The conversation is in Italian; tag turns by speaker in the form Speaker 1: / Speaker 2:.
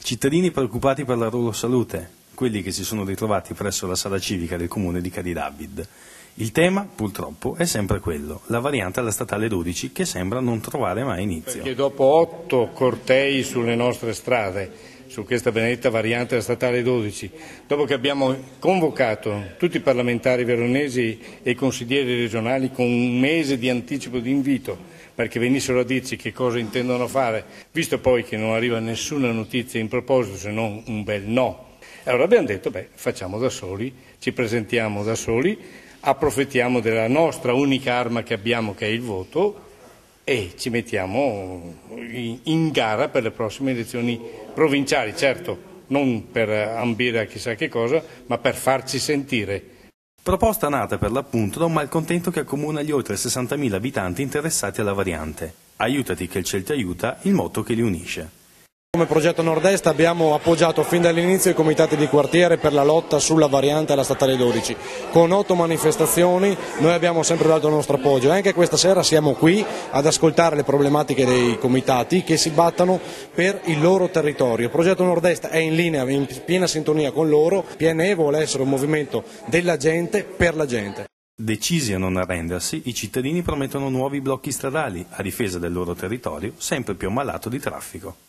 Speaker 1: Cittadini preoccupati per la loro salute, quelli che si sono ritrovati presso la sala civica del comune di Caridavid. Il tema, purtroppo, è sempre quello, la variante alla statale 12 che sembra non trovare mai inizio.
Speaker 2: Perché dopo 8 cortei sulle nostre strade, su questa benedetta variante alla statale 12, dopo che abbiamo convocato tutti i parlamentari veronesi e i consiglieri regionali con un mese di anticipo di invito perché venissero a dirci che cosa intendono fare, visto poi che non arriva nessuna notizia in proposito se non un bel no. Allora abbiamo detto, facciamo da soli, ci presentiamo da soli, approfittiamo della nostra unica arma che abbiamo, che è il voto, e ci mettiamo in gara per le prossime elezioni provinciali, certo, non per ambire a chissà che cosa, ma per farci sentire.
Speaker 1: Proposta nata per l'appunto da un malcontento che accomuna gli oltre 60.000 abitanti interessati alla variante. Aiutati che il ciel ti aiuta, il motto che li unisce.
Speaker 3: Come progetto Nord-Est abbiamo appoggiato fin dall'inizio i comitati di quartiere per la lotta sulla variante alla statale 12. Con 8 manifestazioni noi abbiamo sempre dato il nostro appoggio e anche questa sera siamo qui ad ascoltare le problematiche dei comitati che si battono per il loro territorio. Il progetto Nord-Est è in linea, in piena sintonia con loro. PNE vuole essere un movimento della gente per la gente.
Speaker 1: Decisi a non arrendersi, i cittadini promettono nuovi blocchi stradali a difesa del loro territorio sempre più ammalato di traffico.